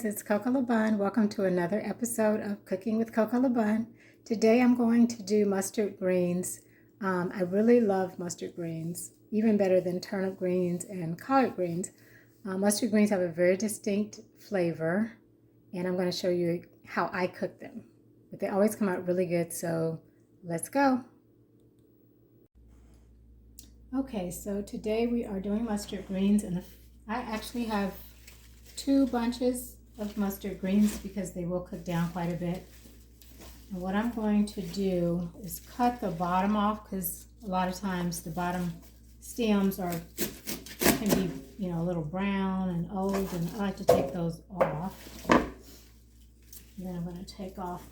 guys, it's Coco LaBon. Welcome to another episode of Cooking with Coco LaBon. Today I'm going to do mustard greens. I really love mustard greens, even better than turnip greens and collard greens. Mustard greens have a very distinct flavor, and I'm going to show you how I cook them. But they always come out really good, so let's go. Okay, so today we are doing mustard greens, and I actually have 2 bunches of mustard greens because they will cook down quite a bit. And what I'm going to do is cut the bottom off, because a lot of times the bottom stems can be, a little brown and old, and I like to take those off. And then I'm going to take off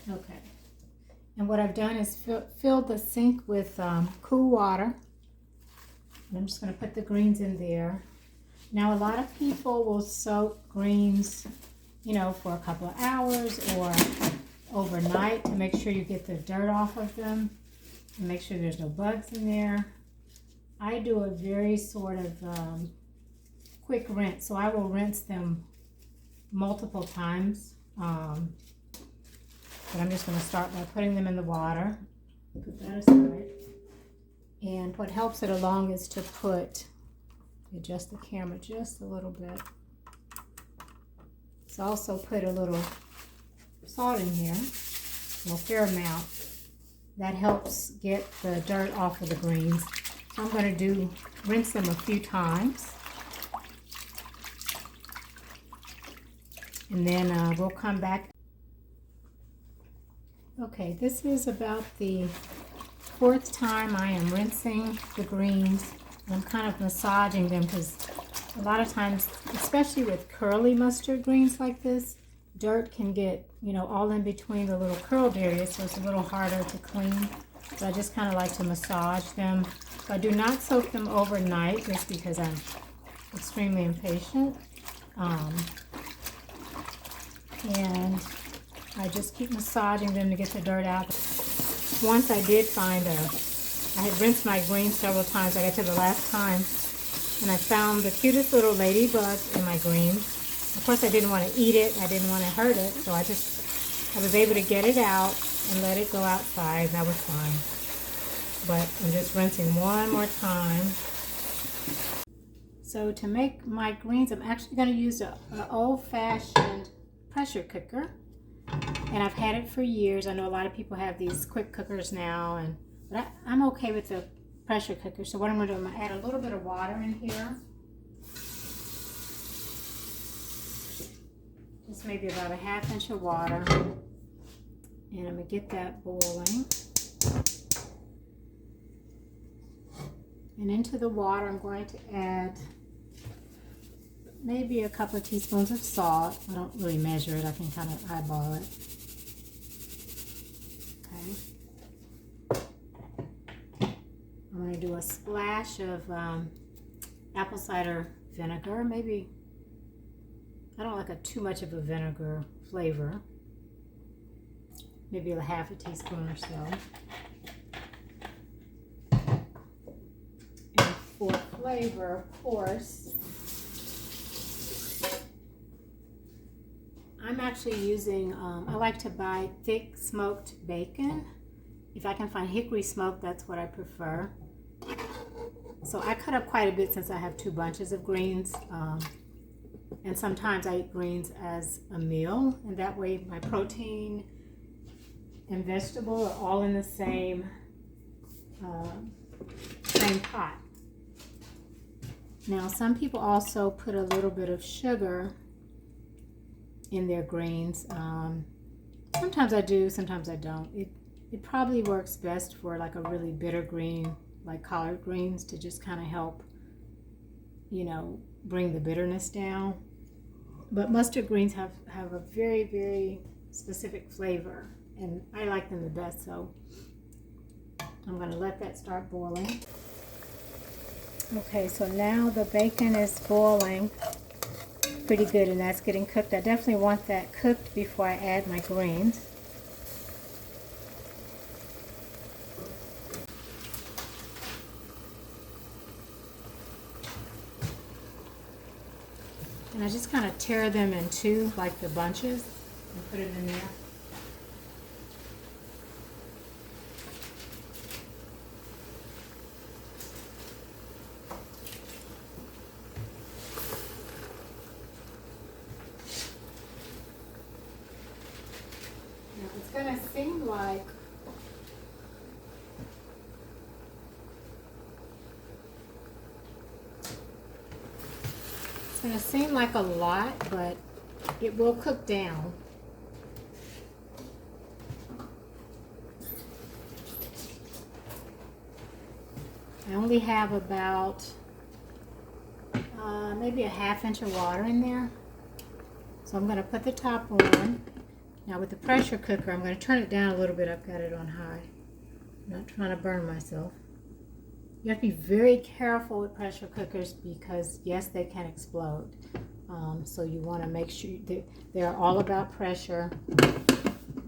okay. And what I've done is filled the sink with cool water. And I'm just going to put the greens in there. Now, a lot of people will soak greens, for a couple of hours or overnight to make sure you get the dirt off of them and make sure there's no bugs in there. I do a very sort of quick rinse, so I will rinse them multiple times. But I'm just going to start by putting them in the water. Put that aside. And what helps it along is to adjust the camera just a little bit. So also put a little salt in here, a fair amount. That helps get the dirt off of the greens. So I'm going to rinse them a few times. And then we'll come back. Okay, this is about the 4th time I am rinsing the greens. I'm kind of massaging them because a lot of times, especially with curly mustard greens like this, dirt can get, all in between the little curled areas, so it's a little harder to clean. So I just kind of like to massage them. So I do not soak them overnight just because I'm extremely impatient. And I just keep massaging them to get the dirt out. Once I did find I had rinsed my greens several times. I got to the last time, and I found the cutest little ladybug in my greens. Of course, I didn't want to eat it. I didn't want to hurt it, so I was able to get it out and let it go outside, and that was fine. But I'm just rinsing one more time. So to make my greens, I'm actually going to use an old-fashioned pressure cooker. And I've had it for years. I know a lot of people have these quick cookers now, but I'm okay with the pressure cooker. So what I'm going to do, I'm going to add a little bit of water in here. Just maybe about a 1/2 inch of water. And I'm going to get that boiling. And into the water, I'm going to add maybe a couple of teaspoons of salt. I don't really measure it. I can kind of eyeball it. I'm going to do a splash of apple cider vinegar. Maybe, I don't like too much of a vinegar flavor. Maybe a 1/2 teaspoon or so. And for flavor, of course, I'm actually using, I like to buy thick smoked bacon. If I can find hickory smoked, that's what I prefer. So I cut up quite a bit since I have 2 bunches of greens. And sometimes I eat greens as a meal, and that way my protein and vegetable are all in the same pot. Now, some people also put a little bit of sugar in their greens. Sometimes I do, sometimes I don't. It probably works best for like a really bitter green, like collard greens, to just kind of help, bring the bitterness down. But mustard greens have a very, very specific flavor, and I like them the best, so I'm going to let that start boiling. Okay, so now the bacon is boiling pretty good, and that's getting cooked. I definitely want that cooked before I add my greens. And I just kind of tear them in two, like the bunches, and put it in there. Now it's going to seem like it's going to seem like a lot, but it will cook down. I only have about maybe a ½ inch of water in there. So I'm going to put the top on. Now with the pressure cooker, I'm going to turn it down a little bit. I've got it on high. I'm not trying to burn myself. You have to be very careful with pressure cookers because yes, they can explode. So you want to make sure they're all about pressure.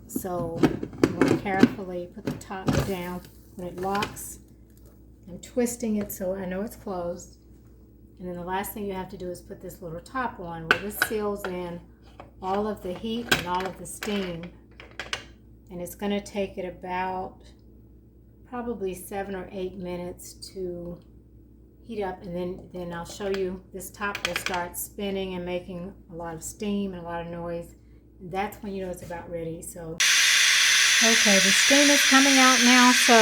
So you want to carefully put the top down. When it locks, I'm twisting it so I know it's closed. And then the last thing you have to do is put this little top on where this seals in all of the heat and all of the steam. And it's going to take it about probably 7 or 8 minutes to heat up, and then I'll show you this top will start spinning and making a lot of steam and a lot of noise. And that's when you know it's about ready. So okay, the steam is coming out now, so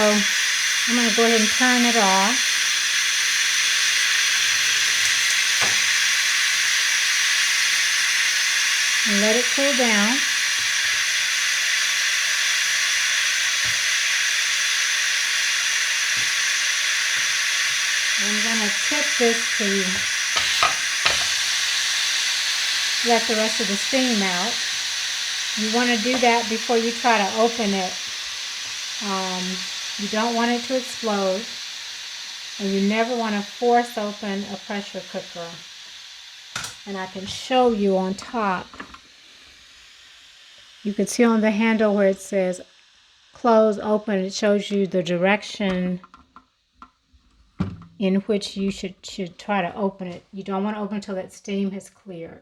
I'm going to go ahead and turn it off. And let it cool down. I'm going to tip this to let the rest of the steam out. You want to do that before you try to open it. You don't want it to explode, and you never want to force open a pressure cooker. And I can show you on top. You can see on the handle where it says close, open, it shows you the direction in which you should try to open it. You don't want to open until that steam has cleared.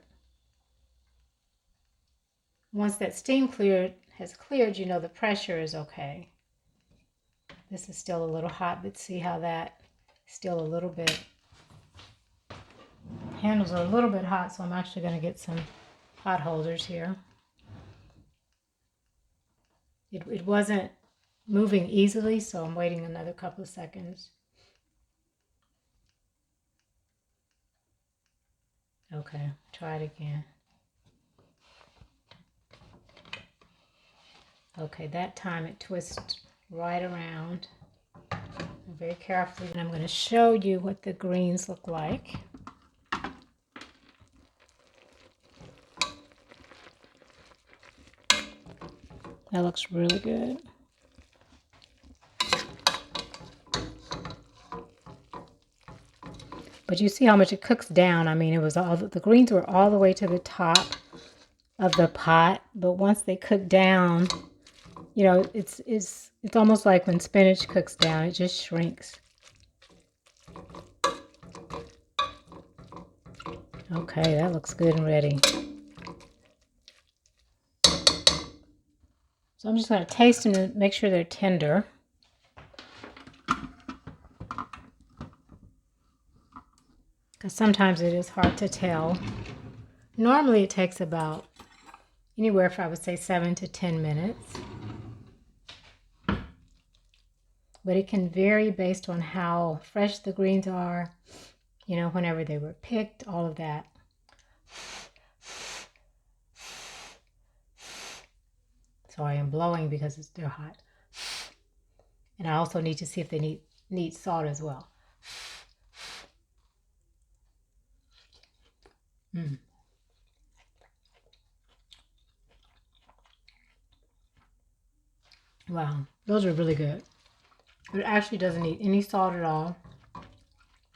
Once that steam has cleared, you know the pressure is okay. This is still a little hot, but see how that still a little bit. Handles are a little bit hot, so I'm actually going to get some hot holders here. It wasn't moving easily, so I'm waiting another couple of seconds. Okay, try it again. Okay, that time it twists right around. Very carefully. And I'm going to show you what the greens look like. That looks really good. But you see how much it cooks down. I mean, it was all the greens were all the way to the top of the pot, but once they cook down, you know, it's almost like when spinach cooks down, it just shrinks. Okay, that looks good and ready. So I'm just going to taste them to make sure they're tender. Because sometimes it is hard to tell. Normally it takes about anywhere from, I would say, 7 to 10 minutes. But it can vary based on how fresh the greens are, you know, whenever they were picked, all of that. Sorry, I'm blowing because they're hot. And I also need to see if they need salt as well. Wow, those are really good. It actually doesn't need any salt at all.